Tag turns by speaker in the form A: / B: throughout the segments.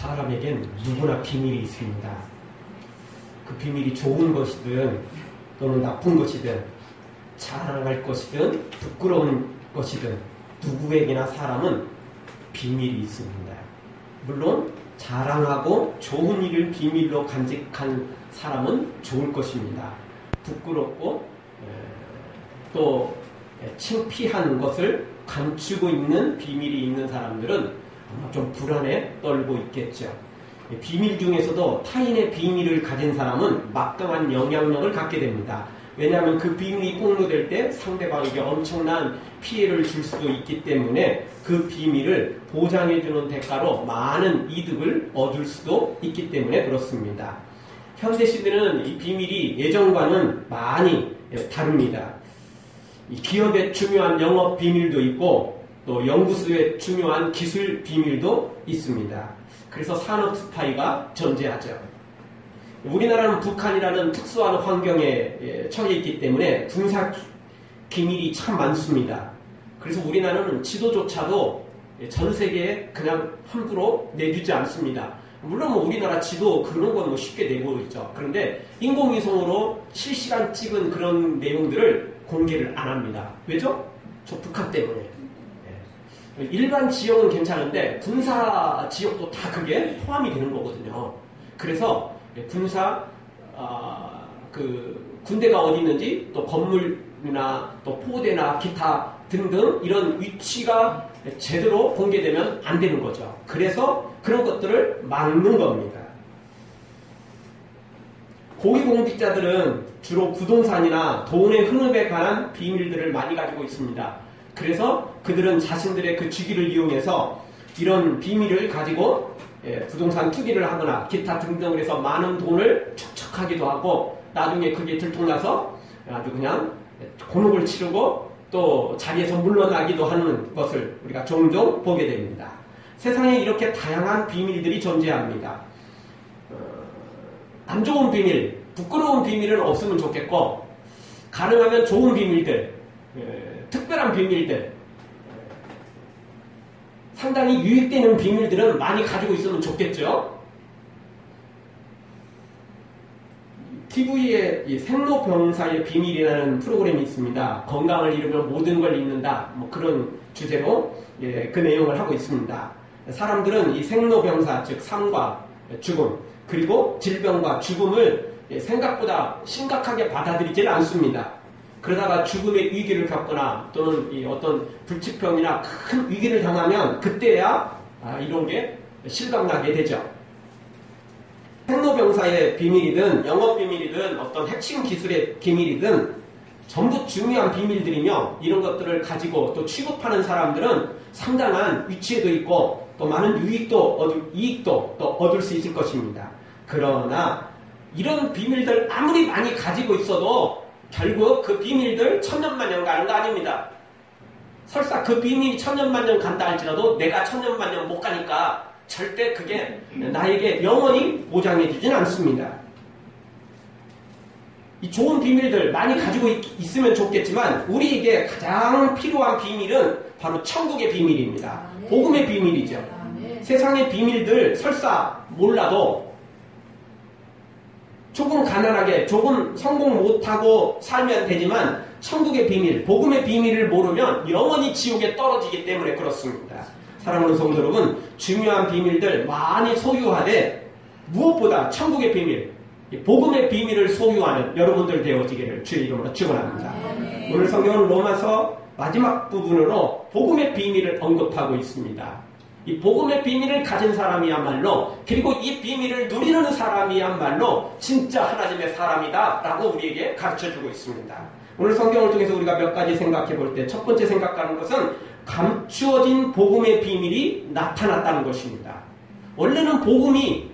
A: 사람에겐 누구나 비밀이 있습니다. 그 비밀이 좋은 것이든 또는 나쁜 것이든 자랑할 것이든 부끄러운 것이든 누구에게나 사람은 비밀이 있습니다. 물론 자랑하고 좋은 일을 비밀로 간직한 사람은 좋을 것입니다. 부끄럽고 또 창피한 것을 감추고 있는 비밀이 있는 사람들은 아마 좀 불안에 떨고 있겠죠. 비밀 중에서도 타인의 비밀을 가진 사람은 막강한 영향력을 갖게 됩니다. 왜냐하면 그 비밀이 공유될 때 상대방에게 엄청난 피해를 줄 수도 있기 때문에 그 비밀을 보장해주는 대가로 많은 이득을 얻을 수도 있기 때문에 그렇습니다. 현대시대는 이 비밀이 예전과는 많이 다릅니다. 이 기업의 중요한 영업 비밀도 있고 또 연구소의 중요한 기술 비밀도 있습니다. 그래서 산업 스파이가 존재하죠. 우리나라는 북한이라는 특수한 환경에 처해 있기 때문에 군사 기밀이 참 많습니다. 그래서 우리나라는 지도조차도 전 세계에 그냥 함부로 내주지 않습니다. 물론 뭐 우리나라 지도 그런 건 뭐 쉽게 내고 있죠. 그런데 인공위성으로 실시간 찍은 그런 내용들을 공개를 안 합니다. 왜죠? 저 북한 때문에. 일반 지역은 괜찮은데 군사 지역도 다 그게 포함이 되는 거거든요. 그래서 군사 그 군대가 어디 있는지 또 건물이나 또 포대나 기타 등등 이런 위치가 제대로 공개되면 안 되는 거죠. 그래서 그런 것들을 막는 겁니다. 고위공직자들은 주로 부동산이나 돈의 흐름에 관한 비밀들을 많이 가지고 있습니다. 그래서 그들은 자신들의 그 직위를 이용해서 이런 비밀을 가지고 부동산 투기를 하거나 기타 등등을 해서 많은 돈을 축적하기도 하고 나중에 그게 들통나서 아주 그냥 곤혹을 치르고 또 자리에서 물러나기도 하는 것을 우리가 종종 보게 됩니다. 세상에 이렇게 다양한 비밀들이 존재합니다. 안 좋은 비밀, 부끄러운 비밀은 없으면 좋겠고 가능하면 좋은 비밀들, 특별한 비밀들, 상당히 유익되는 비밀들은 많이 가지고 있으면 좋겠죠. TV에 이 생로병사의 비밀이라는 프로그램이 있습니다. 건강을 잃으면 모든 걸 잃는다. 뭐 그런 주제로 그 내용을 하고 있습니다. 사람들은 이 생로병사, 즉 삶과 죽음, 그리고 질병과 죽음을 생각보다 심각하게 받아들이질 않습니다. 그러다가 죽음의 위기를 겪거나 또는 이 어떤 불치병이나 큰 위기를 당하면 그때야 이런 게 실감나게 되죠. 생로병사의 비밀이든 영업 비밀이든 어떤 핵심 기술의 비밀이든 전부 중요한 비밀들이며 이런 것들을 가지고 또 취급하는 사람들은 상당한 위치에도 있고 또 많은 이익도 또 얻을 수 있을 것입니다. 그러나 이런 비밀들 아무리 많이 가지고 있어도 결국 그 비밀들 천년만년 가는 거 아닙니다. 설사 그 비밀이 천년만년 간다 할지라도 내가 천년만년 못 가니까 절대 그게 나에게 영원히 보장해주진 않습니다. 이 좋은 비밀들 많이 가지고 있으면 좋겠지만 우리에게 가장 필요한 비밀은 바로 천국의 비밀입니다. 복음의 비밀이죠. 세상의 비밀들 설사 몰라도 조금 가난하게 조금 성공 못하고 살면 되지만 천국의 비밀, 복음의 비밀을 모르면 영원히 지옥에 떨어지기 때문에 그렇습니다. 사랑하는 성도 여러분, 중요한 비밀들 많이 소유하되 무엇보다 천국의 비밀, 복음의 비밀을 소유하는 여러분들 되어지기를 주의 이름으로 축원합니다. 오늘 성경은 로마서 마지막 부분으로 복음의 비밀을 언급하고 있습니다. 이 복음의 비밀을 가진 사람이야말로 그리고 이 비밀을 누리는 사람이야말로 진짜 하나님의 사람이다 라고 우리에게 가르쳐주고 있습니다. 오늘 성경을 통해서 우리가 몇 가지 생각해 볼 때 첫 번째 생각하는 것은 감추어진 복음의 비밀이 나타났다는 것입니다. 원래는 복음이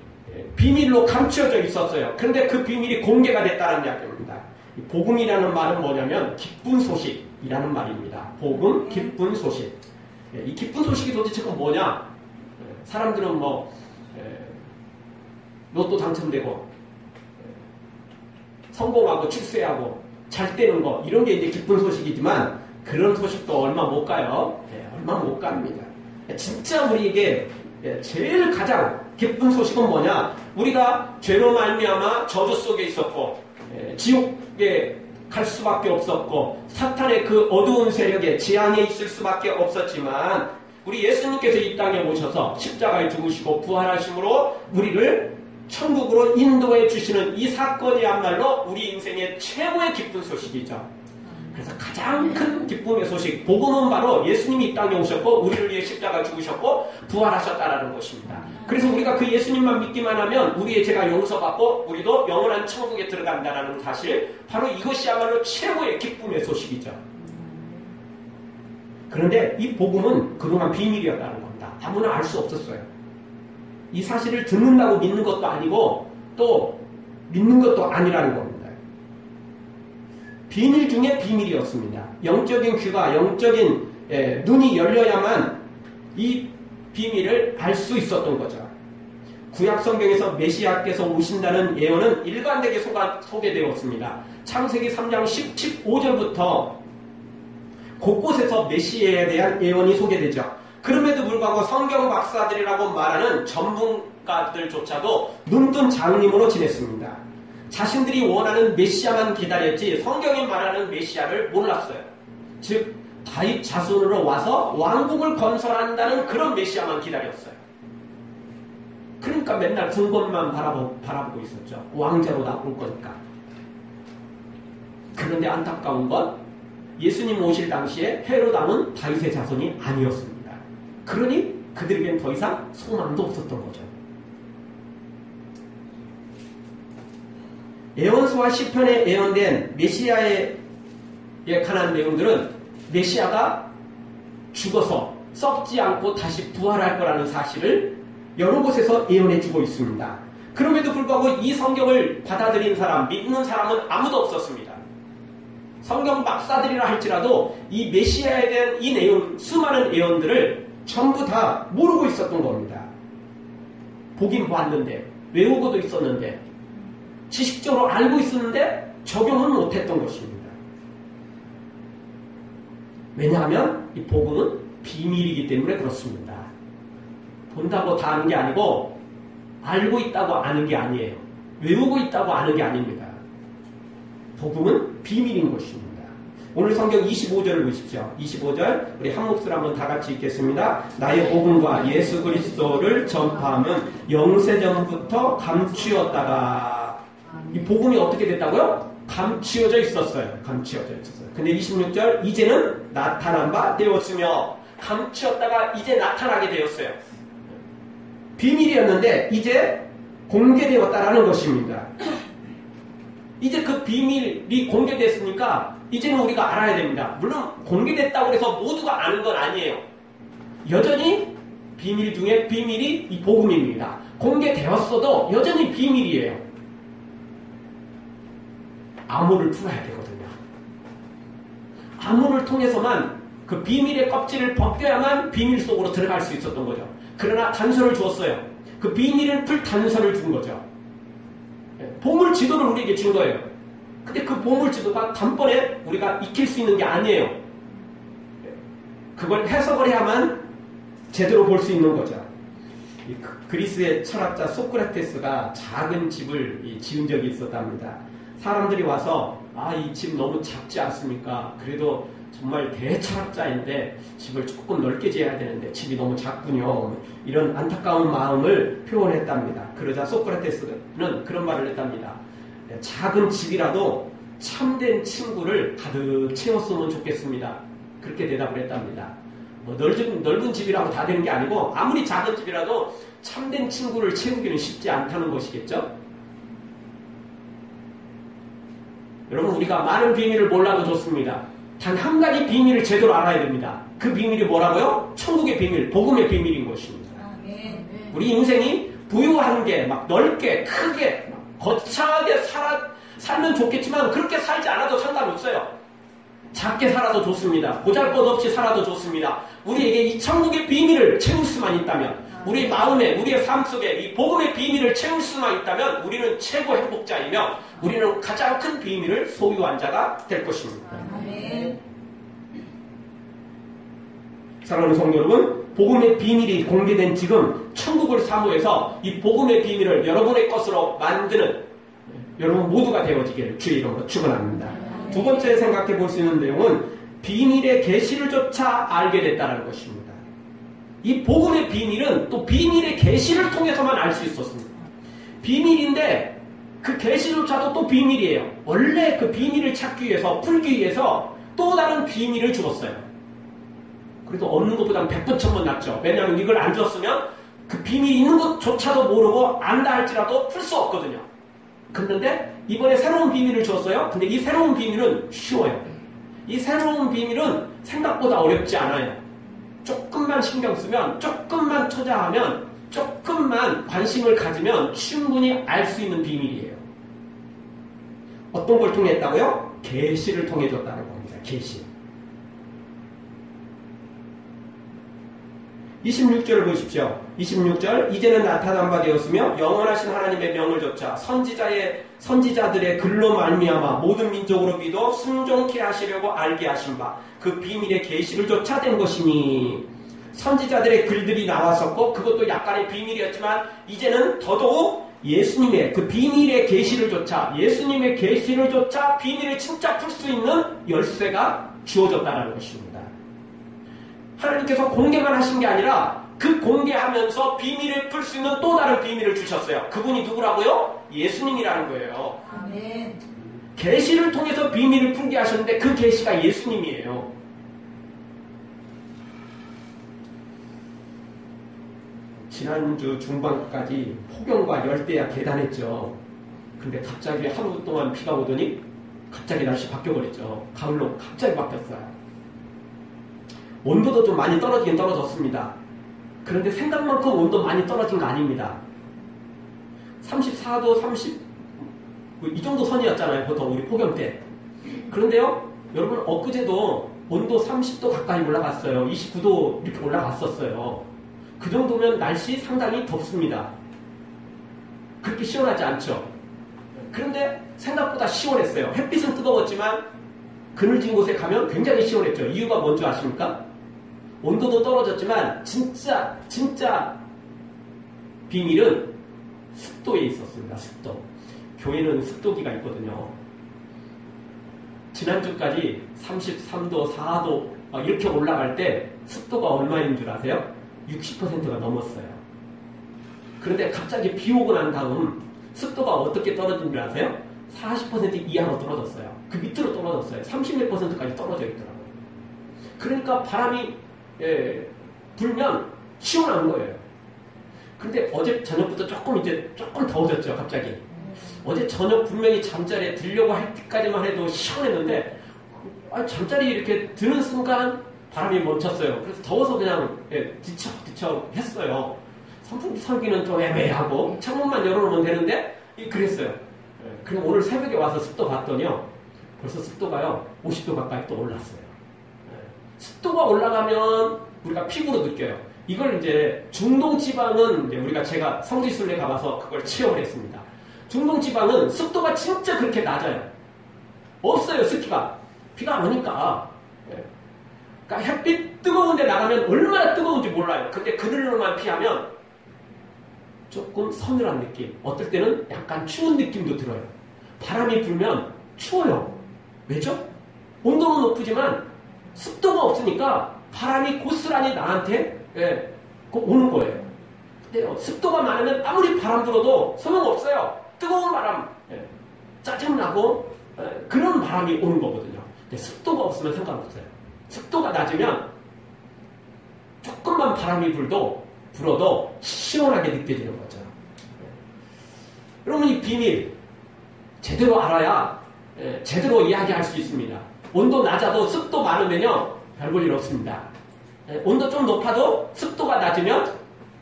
A: 비밀로 감추어져 있었어요. 그런데 그 비밀이 공개가 됐다는 이야기입니다. 복음이라는 말은 뭐냐면 기쁜 소식이라는 말입니다. 복음, 기쁜 소식. 이 기쁜 소식이 도대체 뭐냐? 사람들은 뭐 로또 당첨되고 성공하고 출세하고 잘 되는 거 이런 게 이제 기쁜 소식이지만 그런 소식도 얼마 못 가요. 얼마 못 갑니다. 진짜 우리에게 제일 가장 기쁜 소식은 뭐냐? 우리가 죄로 말미암아 저주 속에 있었고 지옥에 갈 수밖에 없었고 사탄의 그 어두운 세력에 재앙에 있을 수밖에 없었지만 우리 예수님께서 이 땅에 오셔서 십자가에 죽으시고 부활하심으로 우리를 천국으로 인도해 주시는 이 사건이야말로 우리 인생의 최고의 기쁜 소식이죠. 그래서 가장 큰 기쁨의 소식, 복음은 바로 예수님이 이 땅에 오셨고 우리를 위해 십자가 죽으셨고 부활하셨다라는 것입니다. 그래서 우리가 그 예수님만 믿기만 하면 우리의 죄가 용서받고 우리도 영원한 천국에 들어간다는 사실, 바로 이것이야말로 최고의 기쁨의 소식이죠. 그런데 이 복음은 그동안 비밀이었다는 겁니다. 아무나 알 수 없었어요. 이 사실을 듣는다고 믿는 것도 아니고 또 믿는 것도 아니라는 겁니다. 비밀 중에 비밀이었습니다. 영적인 귀가, 영적인 눈이 열려야만 이 비밀을 알 수 있었던 거죠. 구약 성경에서 메시아께서 오신다는 예언은 일관되게 소개되었습니다. 창세기 3장 15절부터 곳곳에서 메시아에 대한 예언이 소개되죠. 그럼에도 불구하고 성경 박사들이라고 말하는 전문가들조차도 눈뜬 장님으로 지냈습니다. 자신들이 원하는 메시아만 기다렸지 성경이 말하는 메시아를 몰랐어요. 즉 다윗 자손으로 와서 왕국을 건설한다는 그런 메시아만 기다렸어요. 그러니까 맨날 궁궐만 바라보고 있었죠. 왕자로 나올 거니까. 그런데 안타까운 건 예수님 오실 당시에 헤롯 왕은 다윗의 자손이 아니었습니다. 그러니 그들에겐 더 이상 소망도 없었던 거죠. 예언서와 시편에 예언된 메시아에 관한 내용들은 메시아가 죽어서 썩지 않고 다시 부활할 거라는 사실을 여러 곳에서 예언해주고 있습니다. 그럼에도 불구하고 이 성경을 받아들인 사람, 믿는 사람은 아무도 없었습니다. 성경 박사들이라 할지라도 이 메시아에 대한 이 내용, 수많은 예언들을 전부 다 모르고 있었던 겁니다. 보긴 봤는데, 외우고도 있었는데, 지식적으로 알고 있었는데 적용은 못했던 것입니다. 왜냐하면 이 복음은 비밀이기 때문에 그렇습니다. 본다고 다 아는 게 아니고 알고 있다고 아는 게 아니에요. 외우고 있다고 아는 게 아닙니다. 복음은 비밀인 것입니다. 오늘 성경 25절을 보십시오. 25절 우리 한 목소리 한번 다 같이 읽겠습니다. 나의 복음과 예수 그리스도를 전파하면 영세전부터 감추었다가, 이 복음이 어떻게 됐다고요? 감추어져 있었어요. 감추어져 있었어요. 근데 26절 이제는 나타난 바 되었으며, 감추었다가 이제 나타나게 되었어요. 비밀이었는데 이제 공개되었다라는 것입니다. 이제 그 비밀이 공개됐으니까 이제는 우리가 알아야 됩니다. 물론 공개됐다고 해서 모두가 아는 건 아니에요. 여전히 비밀 중에 비밀이 이 복음입니다. 공개되었어도 여전히 비밀이에요. 암호를 풀어야 되거든요. 암호를 통해서만 그 비밀의 껍질을 벗겨야만 비밀 속으로 들어갈 수 있었던 거죠. 그러나 단서를 주었어요. 그 비밀을 풀 단서를 준 거죠. 보물지도를 우리에게 준 거예요. 근데 그 보물지도가 단번에 우리가 익힐 수 있는 게 아니에요. 그걸 해석을 해야만 제대로 볼 수 있는 거죠. 그리스의 철학자 소크라테스가 작은 집을 지은 적이 있었답니다. 사람들이 와서 이 집 너무 작지 않습니까? 그래도 정말 대철학자인데 집을 조금 넓게 지어야 되는데 집이 너무 작군요. 이런 안타까운 마음을 표현했답니다. 그러자 소크라테스는 그런 말을 했답니다. 작은 집이라도 참된 친구를 가득 채웠으면 좋겠습니다. 그렇게 대답을 했답니다. 넓은 집이라고 다 되는 게 아니고 아무리 작은 집이라도 참된 친구를 채우기는 쉽지 않다는 것이겠죠? 여러분, 우리가 많은 비밀을 몰라도 좋습니다. 단 한 가지 비밀을 제대로 알아야 됩니다. 그 비밀이 뭐라고요? 천국의 비밀, 복음의 비밀인 것입니다. 우리 인생이 부유한 게 막 넓게, 크게, 거창하게 살면 좋겠지만 그렇게 살지 않아도 상관없어요. 작게 살아도 좋습니다. 보잘것없이 살아도 좋습니다. 우리에게 이 천국의 비밀을 채울 수만 있다면, 우리 마음에, 우리의 삶 속에 이 복음의 비밀을 채울 수만 있다면 우리는 최고 행복자이며 우리는 가장 큰 비밀을 소유한 자가 될 것입니다. 사랑하는 성도 여러분, 복음의 비밀이 공개된 지금 천국을 사모해서 이 복음의 비밀을 여러분의 것으로 만드는 여러분 모두가 되어지기를 주의 이름으로 축원합니다. 두 번째 생각해 볼 수 있는 내용은 비밀의 계시를 조차 알게 됐다는 것입니다. 이 복음의 비밀은 또 비밀의 계시를 통해서만 알 수 있었습니다. 비밀인데 그 계시조차도 또 비밀이에요. 원래 그 비밀을 찾기 위해서 풀기 위해서 또 다른 비밀을 주었어요. 그래도 없는 것보다 100번 1000번 낫죠. 왜냐하면 이걸 안 줬으면 그 비밀이 있는 것조차도 모르고 안다 할지라도 풀 수 없거든요. 그런데 이번에 새로운 비밀을 주었어요. 근데 이 새로운 비밀은 쉬워요. 이 새로운 비밀은 생각보다 어렵지 않아요. 조금만 신경 쓰면, 조금만 투자하면, 조금만 관심을 가지면 충분히 알 수 있는 비밀이에요. 어떤 걸 통해 했다고요? 계시를 통해 줬다는 겁니다. 계시. 26절을 보십시오. 26절, 이제는 나타난 바 되었으며 영원하신 하나님의 명을 좇아 선지자들의 글로 말미암아 모든 민족으로 믿어 순종케 하시려고 알게 하신 바 그 비밀의 계시를 좇아 된 것이니. 선지자들의 글들이 나왔었고 그것도 약간의 비밀이었지만 이제는 더더욱 예수님의 그 비밀의 계시를 좇아, 예수님의 계시를 좇아 비밀을 진짜 풀 수 있는 열쇠가 주어졌다는 것입니다. 하나님께서 공개만 하신 게 아니라 그 공개하면서 비밀을 풀 수 있는 또 다른 비밀을 주셨어요. 그분이 누구라고요? 예수님이라는 거예요.
B: 아멘.
A: 계시를 통해서 비밀을 풀게 하셨는데 그 계시가 예수님이에요. 지난주 중반까지 폭염과 열대야 대단했죠. 근데 갑자기 하루 동안 비가 오더니 갑자기 날씨 바뀌어버렸죠. 가을로 갑자기 바뀌었어요. 온도도 좀 많이 떨어지긴 떨어졌습니다. 그런데 생각만큼 온도 많이 떨어진 거 아닙니다. 34도, 이 정도 선이었잖아요. 보통 우리 폭염 때. 그런데요, 여러분 엊그제도 온도 30도 가까이 올라갔어요. 29도 이렇게 올라갔었어요. 그 정도면 날씨 상당히 덥습니다. 그렇게 시원하지 않죠. 그런데 생각보다 시원했어요. 햇빛은 뜨거웠지만 그늘진 곳에 가면 굉장히 시원했죠. 이유가 뭔지 아십니까? 온도도 떨어졌지만 진짜 비밀은 습도에 있었습니다. 습도. 교회는 습도기가 있거든요. 지난주까지 33도, 4도 이렇게 올라갈 때 습도가 얼마인 줄 아세요? 60%가 넘었어요. 그런데 갑자기 비 오고 난 다음 습도가 어떻게 떨어진 줄 아세요? 40% 이하로 떨어졌어요. 그 밑으로 떨어졌어요. 30몇 %까지 떨어져 있더라고요. 그러니까 바람이 불면 시원한 거예요. 근데 어제 저녁부터 조금 더워졌죠, 갑자기. 어제 저녁 분명히 잠자리에 들려고 할 때까지만 해도 시원했는데, 잠자리 이렇게 드는 순간 바람이 멈췄어요. 그래서 더워서 그냥 뒤척 했어요. 선풍기 설기는 좀 애매하고 창문만 열어놓으면 되는데 그랬어요. 그럼 오늘 새벽에 와서 습도 봤더니요, 벌써 습도가요 50도 가까이 또 올랐어요. 습도가 올라가면 우리가 피부로 느껴요. 이걸 이제 중동지방은 이제 제가 성지순례 가봐서 그걸 체험을 했습니다. 중동지방은 습도가 진짜 그렇게 낮아요. 없어요, 습기가. 비가 안 오니까. 그러니까 햇빛 뜨거운데 나가면 얼마나 뜨거운지 몰라요. 근데 그늘로만 피하면 조금 서늘한 느낌, 어떨 때는 약간 추운 느낌도 들어요. 바람이 불면 추워요. 왜죠? 온도는 높지만 습도가 없으니까 바람이 고스란히 나한테 오는 거예요. 근데 습도가 많으면 아무리 바람 불어도 소용없어요. 뜨거운 바람, 짜증나고 그런 바람이 오는 거거든요. 근데 습도가 없으면 상관없어요. 습도가 낮으면 조금만 바람이 불어도 시원하게 느껴지는 거죠. 여러분, 이 비밀 제대로 알아야 제대로 이야기할 수 있습니다. 온도 낮아도 습도 많으면요 별 볼 일 없습니다. 온도 좀 높아도 습도가 낮으면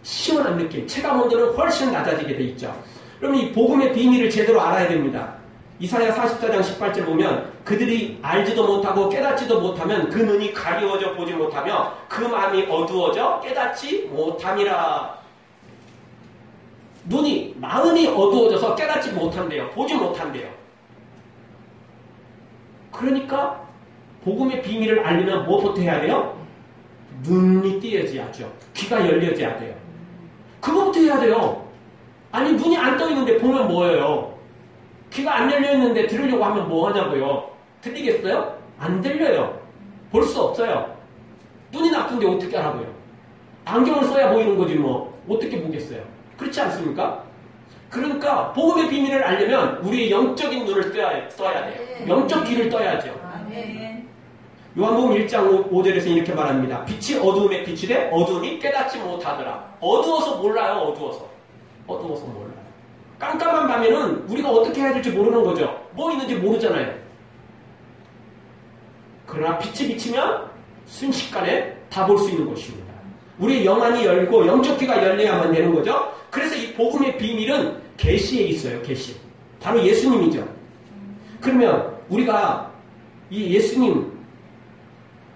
A: 시원한 느낌, 체감 온도는 훨씬 낮아지게 돼 있죠. 여러분, 이 복음의 비밀을 제대로 알아야 됩니다. 이사야 44장 18절 보면 그들이 알지도 못하고 깨닫지도 못하면 그 눈이 가리워져 보지 못하며 그 마음이 어두워져 깨닫지 못함이라. 마음이 어두워져서 깨닫지 못한대요. 보지 못한대요. 그러니까 복음의 비밀을 알려면 무엇부터 해야 돼요? 눈이 띄어져야죠. 귀가 열려져야 돼요. 그거부터 해야 돼요. 아니 눈이 안 떠 있는데 보면 뭐예요? 귀가 안 열려 있는데 들으려고 하면 뭐 하냐고요? 들리겠어요? 안 들려요. 볼 수 없어요. 눈이 나쁜데 어떻게 하라고요? 안경을 써야 보이는 거지 뭐 어떻게 보겠어요? 그렇지 않습니까? 그러니까 복음의 비밀을 알려면 우리의 영적인 눈을 떠야 돼요. 영적 귀를 떠야죠. 요한복음 1장 5절에서 이렇게 말합니다. 빛이 어두움에 비치되 어두움이 깨닫지 못하더라. 어두워서 몰라요. 어두워서 몰라요. 깜깜한 밤에는 우리가 어떻게 해야 될지 모르는 거죠. 뭐 있는지 모르잖아요. 그러나 빛이 비치면 순식간에 다 볼 수 있는 것입니다. 우리의 영안이 열고 영적 귀가 열려야만 되는 거죠. 그래서 이 복음의 비밀은 계시에 있어요. 계시. 바로 예수님이죠. 그러면 우리가 이 예수님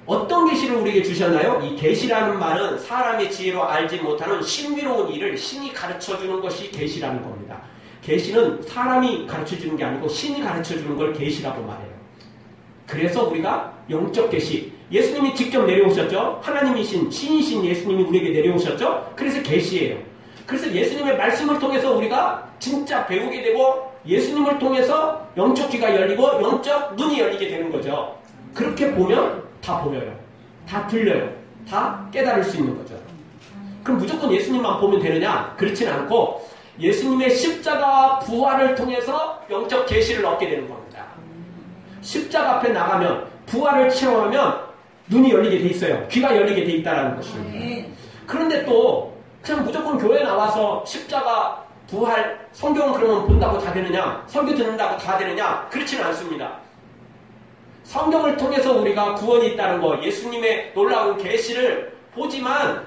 A: 어떤 계시를 우리에게 주셨나요? 이 계시라는 말은 사람의 지혜로 알지 못하는 신비로운 일을 신이 가르쳐주는 것이 계시라는 겁니다. 계시는 사람이 가르쳐주는 게 아니고 신이 가르쳐주는 걸 계시라고 말해요. 그래서 우리가 영적 계시, 예수님이 직접 내려오셨죠. 하나님이신 신이신 예수님이 우리에게 내려오셨죠. 그래서 계시예요. 그래서 예수님의 말씀을 통해서 우리가 진짜 배우게 되고 예수님을 통해서 영적 귀가 열리고 영적 눈이 열리게 되는 거죠. 그렇게 보면 다 보여요. 다 들려요. 다 깨달을 수 있는 거죠. 그럼 무조건 예수님만 보면 되느냐? 그렇지는 않고 예수님의 십자가 부활을 통해서 영적 계시를 얻게 되는 겁니다. 십자가 앞에 나가면 부활을 체험하면 눈이 열리게 돼 있어요. 귀가 열리게 돼 있다는 것입니다. 그런데 또 그냥 무조건 교회에 나와서 십자가 부활 성경은 그러면 본다고 다 되느냐? 설교 듣는다고 다 되느냐? 그렇지는 않습니다. 성경을 통해서 우리가 구원이 있다는 거, 예수님의 놀라운 계시를 보지만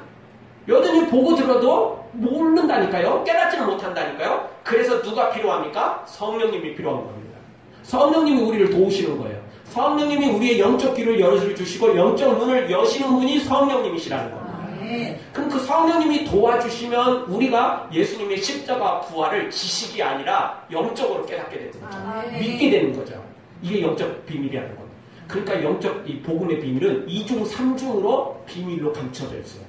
A: 여전히 보고 들어도 모른다니까요. 깨닫지는 못한다니까요. 그래서 누가 필요합니까? 성령님이 필요한 겁니다. 성령님이 우리를 도우시는 거예요. 성령님이 우리의 영적 귀를 열어주시고 영적 눈을 여시는 분이 성령님이시라는 겁니다. 그럼 그 성령님이 도와주시면 우리가 예수님의 십자가 부활을 지식이 아니라 영적으로 깨닫게 되는 거죠. 믿게 되는 거죠. 이게 영적 비밀이라는 겁니다. 그러니까 영적 이 복음의 비밀은 2중 3중으로 비밀로 감춰져 있어요.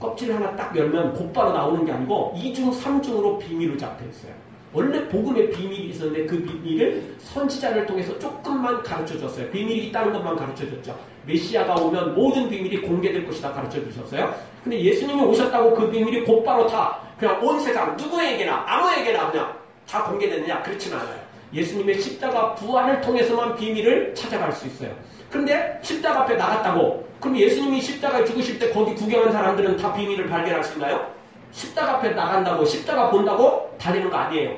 A: 껍질 하나 딱 열면 곧바로 나오는 게 아니고 2중 3중으로 비밀로 잡혀 있어요. 원래 복음의 비밀이 있었는데 그 비밀을 선지자를 통해서 조금만 가르쳐줬어요. 비밀이 있다는 것만 가르쳐줬죠. 메시아가 오면 모든 비밀이 공개될 것이다 가르쳐주셨어요. 근데 예수님이 오셨다고 그 비밀이 곧바로 다 그냥 온 세상 누구에게나 아무에게나 그냥 다 공개됐느냐? 그렇지는 않아요. 예수님의 십자가 부활을 통해서만 비밀을 찾아갈 수 있어요. 그런데 십자가 앞에 나갔다고 그럼 예수님이 십자가에 죽으실 때 거기 구경한 사람들은 다 비밀을 발견할 수 있나요? 십자가 앞에 나간다고 십자가 본다고 다 되는 거 아니에요.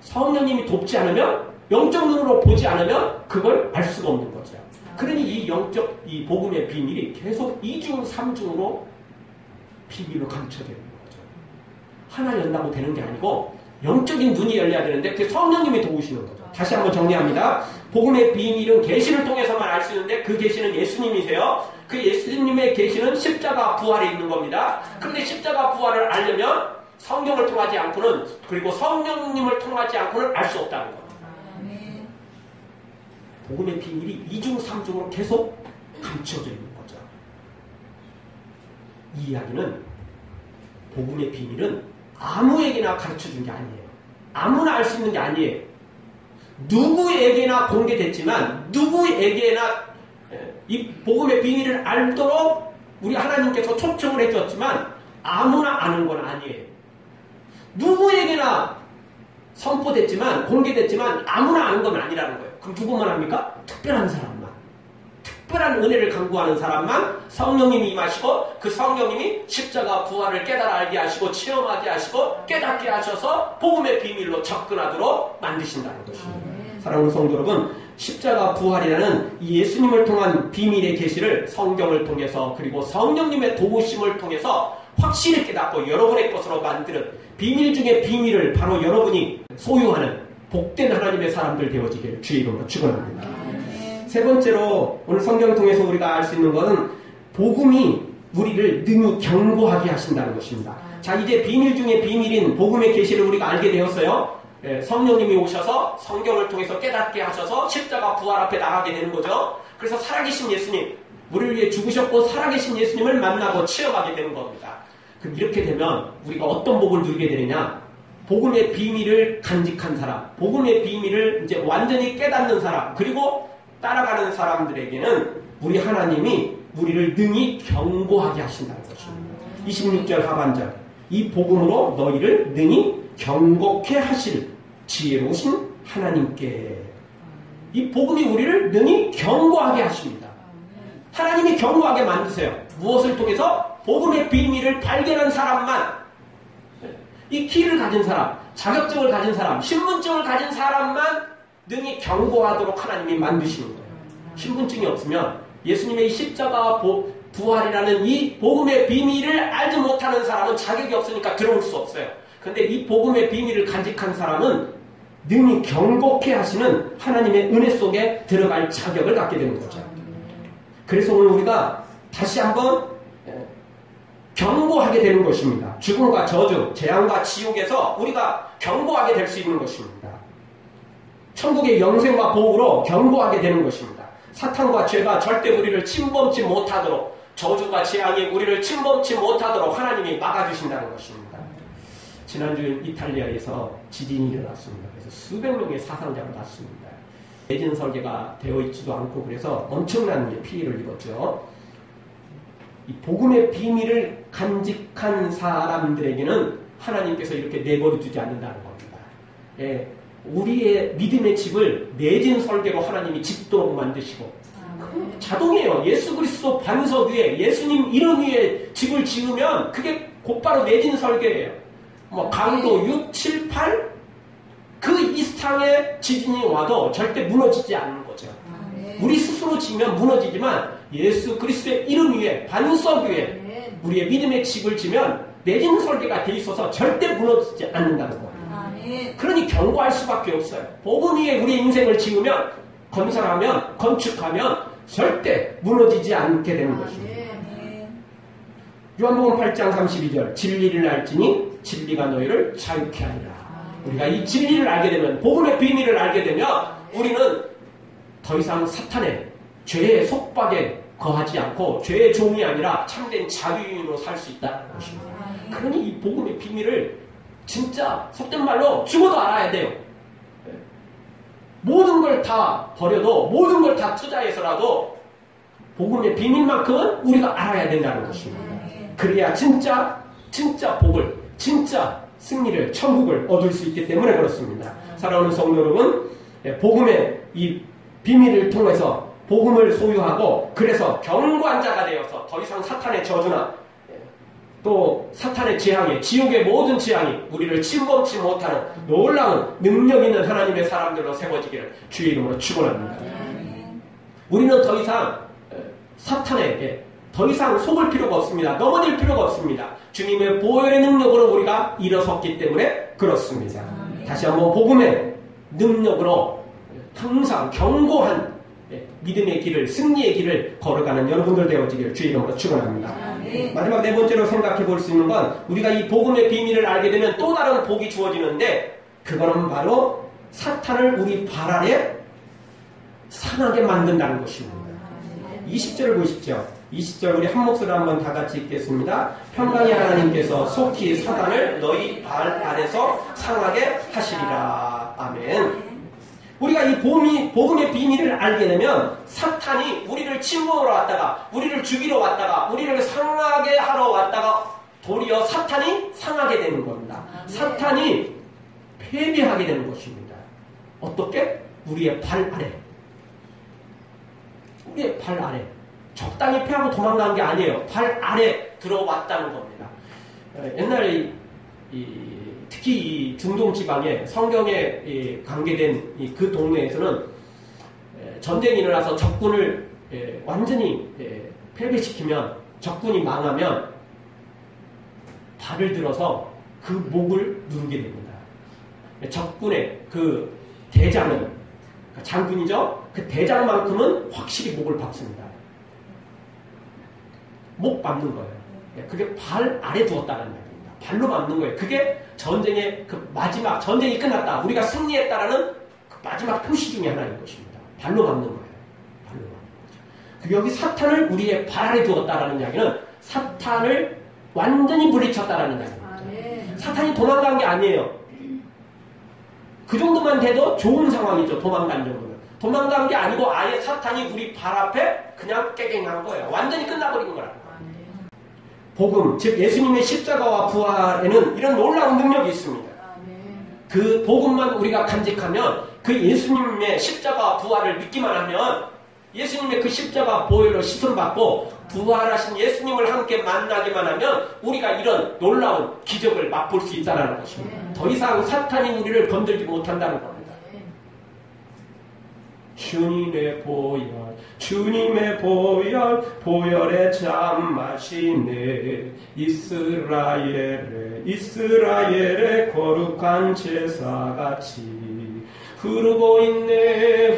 A: 성령님이 돕지 않으면 영적 눈으로 보지 않으면 그걸 알 수가 없는 거죠. 그러니 이 영적 이 복음의 비밀이 계속 2중 3중으로 비밀로 감춰되는 거죠. 하나 연다고 되는 게 아니고 영적인 눈이 열려야 되는데 그 성령님이 도우시는 거죠. 다시 한번 정리합니다. 복음의 비밀은 계시를 통해서만 알 수 있는데 그 계시는 예수님이세요. 그 예수님의 계시는 십자가 부활에 있는 겁니다. 그런데 십자가 부활을 알려면 성경을 통하지 않고는 그리고 성령님을 통하지 않고는 알 수 없다는 겁니다. 복음의 비밀이 2중 3중으로 계속 감춰져 있는 거죠. 이 이야기는 복음의 비밀은 아무에게나 가르쳐준 게 아니에요. 아무나 알 수 있는 게 아니에요. 누구에게나 공개됐지만 누구에게나 이 복음의 비밀을 알도록 우리 하나님께서 초청을 해주었지만 아무나 아는 건 아니에요. 누구에게나 선포됐지만 공개됐지만 아무나 아는 건 아니라는 거예요. 그럼 누구만 합니까? 특별한 사람만. 특별한 은혜를 강구하는 사람만 성령님이 임하시고 그 성령님이 십자가 부활을 깨달아 알게 하시고 체험하게 하시고 깨닫게 하셔서 복음의 비밀로 접근하도록 만드신다는 것입니다. 사랑하는 성도 여러분, 십자가 부활이라는 이 예수님을 통한 비밀의 계시를 성경을 통해서 그리고 성령님의 도우심을 통해서 확실히 깨닫고 여러분의 것으로 만드는 비밀 중의 비밀을 바로 여러분이 소유하는 복된 하나님의 사람들 되어지기를 주의 이름으로 축원합니다. 세 번째로 오늘 성경을 통해서 우리가 알 수 있는 것은 복음이 우리를 능히 경고하게 하신다는 것입니다. 자, 이제 비밀 중에 비밀인 복음의 계시를 우리가 알게 되었어요. 성령님이 오셔서 성경을 통해서 깨닫게 하셔서 십자가 부활 앞에 나가게 되는 거죠. 그래서 살아계신 예수님, 우리를 위해 죽으셨고 살아계신 예수님을 만나고 체험하게 되는 겁니다. 그럼 이렇게 되면 우리가 어떤 복을 누리게 되느냐? 복음의 비밀을 간직한 사람, 복음의 비밀을 이제 완전히 깨닫는 사람, 그리고 따라가는 사람들에게는 우리 하나님이 우리를 능히 경고하게 하신다는 것입니다. 26절 하반절, 이 복음으로 너희를 능히 경고케 하실 지혜로우신 하나님께. 이 복음이 우리를 능히 경고하게 하십니다. 하나님이 경고하게 만드세요. 무엇을 통해서? 복음의 비밀을 발견한 사람만, 이 키를 가진 사람, 자격증을 가진 사람, 신분증을 가진 사람만 능히 경고하도록 하나님이 만드시는 거예요. 신분증이 없으면 예수님의 십자가 부활이라는 이 복음의 비밀을 알지 못하는 사람은 자격이 없으니까 들어올 수 없어요. 그런데 이 복음의 비밀을 간직한 사람은 능히 경고케 하시는 하나님의 은혜 속에 들어갈 자격을 갖게 되는 거죠. 그래서 오늘 우리가 다시 한번 경고하게 되는 것입니다. 죽음과 저주, 재앙과 지옥에서 우리가 경고하게 될 수 있는 것입니다. 천국의 영생과 복으로 경고하게 되는 것입니다. 사탄과 죄가 절대 우리를 침범치 못하도록, 저주가 재앙이 우리를 침범치 못하도록 하나님이 막아주신다는 것입니다. 지난주 이탈리아에서 지진이 일어났습니다. 그래서 수백 명의 사상자가 났습니다. 내진 설계가 되어 있지도 않고 그래서 엄청난 피해를 입었죠. 이 복음의 비밀을 간직한 사람들에게는 하나님께서 이렇게 내버려 두지 않는다는 겁니다. 예, 우리의 믿음의 집을 내진 설계로 하나님이 짓도록 만드시고, 자동이에요. 예수 그리스도 반석 위에, 예수님 이름 위에 집을 지으면 그게 곧바로 내진 설계예요. 뭐 강도 6, 7, 8 그 이상의 지진이 와도 절대 무너지지 않는 거죠. 우리 스스로 지면 무너지지만 예수 그리스도의 이름 위에, 반석 위에 우리의 믿음의 집을 지면 내진 설계가 돼 있어서 절대 무너지지 않는다는 거예요. 그러니 경고할 수밖에 없어요. 복음 위에 우리의 인생을 지으면, 건설하면, 건축하면 절대 무너지지 않게 되는 것입니다. 요한복음 8장 32절, 진리를 알지니 진리가 너희를 자유케 하리라. 우리가 이 진리를 알게 되면, 복음의 비밀을 알게 되면 우리는 더 이상 사탄의 죄의 속박에 거하지 않고 죄의 종이 아니라 참된 자유인으로 살 수 있다는 것입니다. 그러니 이 복음의 비밀을 진짜 속된 말로 죽어도 알아야 돼요. 모든 걸 다 버려도, 모든 걸 다 투자해서라도 복음의 비밀만큼은 우리가 알아야 된다는 것입니다. 그래야 진짜 복을, 진짜 승리를, 천국을 얻을 수 있기 때문에 그렇습니다. 사랑하는 성도 여러분, 복음의 이 비밀을 통해서 복음을 소유하고, 그래서 경고한 자가 되어서 더 이상 사탄의 저주나 또 사탄의 재앙이, 지옥의 모든 재앙이 우리를 침범치 못하는 놀라운 능력 있는 하나님의 사람들로 세워지기를 주의 이름으로 축원합니다. 우리는 더 이상 사탄에게 더 이상 속을 필요가 없습니다. 넘어질 필요가 없습니다. 주님의 보혈의 능력으로 우리가 일어섰기 때문에 그렇습니다. 다시 한번 복음의 능력으로 항상 경고한 믿음의 길을, 승리의 길을 걸어가는 여러분들 되어지기를 주의 이름으로 축원합니다. 마지막 네 번째로 생각해 볼 수 있는 건, 우리가 이 복음의 비밀을 알게 되면 또 다른 복이 주어지는데, 그거는 바로 사탄을 우리 발 아래 상하게 만든다는 것입니다. 20절을 보십시오. 20절 우리 한 목소리로 한번 다 같이 읽겠습니다. 평강의 하나님께서 속히 사단을 너희 발 아래서 상하게 하시리라. 아멘. 우리가 이 복음의 비밀을 알게 되면 사탄이 우리를 침범하러 왔다가, 우리를 죽이러 왔다가, 우리를 상하게 하러 왔다가 도리어 사탄이 상하게 되는 겁니다. 사탄이 패배하게 되는 것입니다. 어떻게? 우리의 발 아래. 우리의 발 아래. 적당히 패하고 도망간 게 아니에요. 발 아래 들어왔다는 겁니다. 옛날에 특히 이 중동 지방에 성경에 관계된 그 동네에서는 전쟁이 일어나서 적군을 완전히 패배시키면, 적군이 망하면 발을 들어서 그 목을 누르게 됩니다. 적군의 그 대장은, 장군이죠. 그 대장만큼은 확실히 목을 박습니다. 목 밟는 거예요. 그게 발 아래 두었다는 말입니다. 발로 밟는 거예요. 그게 전쟁의 그 마지막, 전쟁이 끝났다, 우리가 승리했다라는 그 마지막 표시 중에 하나인 것입니다. 발로 밟는 거예요. 발로 밟는 거죠. 여기 사탄을 우리의 발 아래 두었다라는 이야기는 사탄을 완전히 물리쳤다라는 이야기입니다. 사탄이 도망간 게 아니에요. 그 정도만 돼도 좋은 상황이죠. 도망간 정도는. 도망간 게 아니고 아예 사탄이 우리 발 앞에 그냥 깨갱한 거예요. 완전히 끝나버린 거라는 거예요. 복음, 즉 예수님의 십자가와 부활에는 이런 놀라운 능력이 있습니다. 그 복음만 우리가 간직하면, 그 예수님의 십자가와 부활을 믿기만 하면, 예수님의 그 십자가 보혈로 씻음받고 부활하신 예수님을 함께 만나기만 하면 우리가 이런 놀라운 기적을 맛볼 수 있다는 것입니다. 더 이상 사탄이 우리를 건들지 못한다는 겁니다. 주님의 보혈, 주님의 보혈, 보혈의 참 마시네. 이스라엘의 거룩한 제사같이 흐르고 있네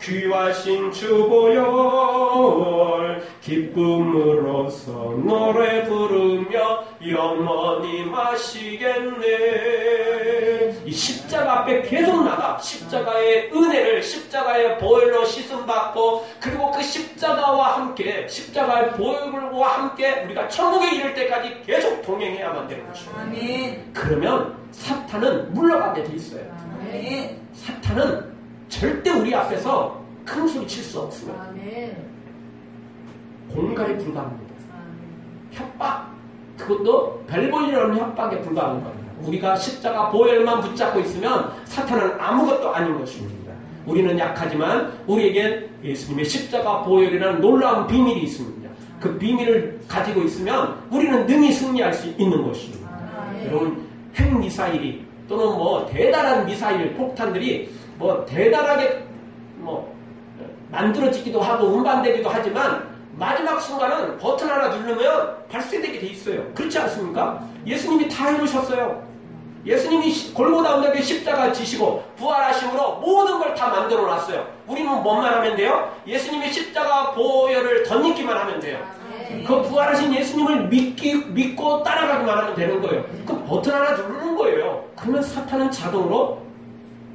A: 귀하신 주 보혈. 기쁨으로써 노래 부르며 영원히 마시겠네. 이 십자가 앞에 계속 나가 십자가의 은혜를, 십자가의 보혈로 씻음받고, 그리고 그 십자가와 함께, 십자가의 보혈과 함께 우리가 천국에 이를 때까지 계속 동행해야만 되는 것입니다. 그러면 사탄은 물러가게 돼 있어요. 사탄은 절대 우리 앞에서 큰 소리 칠 수 없습니다. 공갈에 불과합니다. 협박, 그것도 별볼이라는 협박에 불과한 겁니다. 우리가 십자가 보혈만 붙잡고 있으면 사탄은 아무것도 아닌 것입니다. 우리는 약하지만 우리에겐 예수님의 십자가 보혈이라는 놀라운 비밀이 있습니다. 그 비밀을 가지고 있으면 우리는 능히 승리할 수 있는 것입니다. 여러분, 핵미사일이 또는 뭐 대단한 미사일 폭탄들이 뭐 대단하게 뭐 만들어지기도 하고 운반되기도 하지만 마지막 순간은 버튼 하나 누르면 발사되게 돼 있어요. 그렇지 않습니까? 예수님이 다 해놓으셨어요. 예수님이 골고다 언덕에 십자가 지시고 부활하심으로 모든 걸 다 만들어 놨어요. 우리는 뭐만 하면 돼요? 예수님의 십자가 보혈을 덧입기만 하면 돼요. 그 부활하신 예수님을 믿고 따라가기만 하면 되는 거예요. 그 버튼 하나 누르는 거예요. 그러면 사탄은 자동으로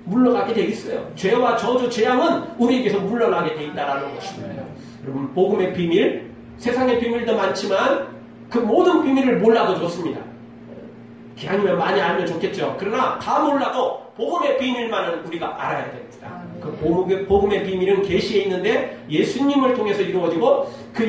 A: 물러가게 돼 있어요. 죄와 저주, 재앙은 우리에게서 물러나게 돼 있다는 것입니다. 여러분, 복음의 비밀, 세상의 비밀도 많지만 그 모든 비밀을 몰라도 좋습니다. 기왕이면 많이 알면 좋겠죠. 그러나 다 몰라도 복음의 비밀만은 우리가 알아야 됩니다. 그 복음의 비밀은 계시에 있는데 예수님을 통해서 이루어지고, 그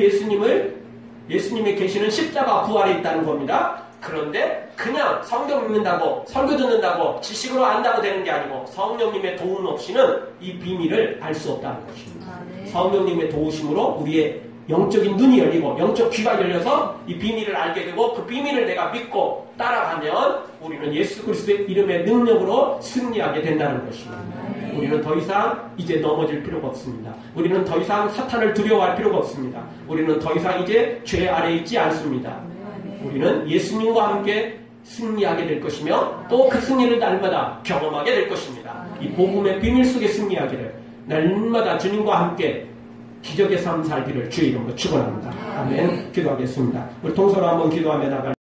A: 예수님의 계시는 십자가 부활에 있다는 겁니다. 그런데 그냥 성경 읽는다고, 설교 듣는다고, 지식으로 안다고 되는 게 아니고 성령님의 도움 없이는 이 비밀을 알 수 없다는 것입니다. 성령님의 도우심으로 우리의 영적인 눈이 열리고 영적 귀가 열려서 이 비밀을 알게 되고, 그 비밀을 내가 믿고 따라가면 우리는 예수 그리스도의 이름의 능력으로 승리하게 된다는 것입니다. 우리는 더 이상 이제 넘어질 필요가 없습니다. 우리는 더 이상 사탄을 두려워할 필요가 없습니다. 우리는 더 이상 이제 죄 아래에 있지 않습니다. 우리는 예수님과 함께 승리하게 될 것이며 또 그 승리를 날마다 경험하게 될 것입니다. 이 복음의 비밀 속에 승리하기를 날마다 주님과 함께 기적의 삶 살기를 주의 이름으로 축원합니다. 아멘. 기도하겠습니다. 우리 동서로 한번 기도하며 나갈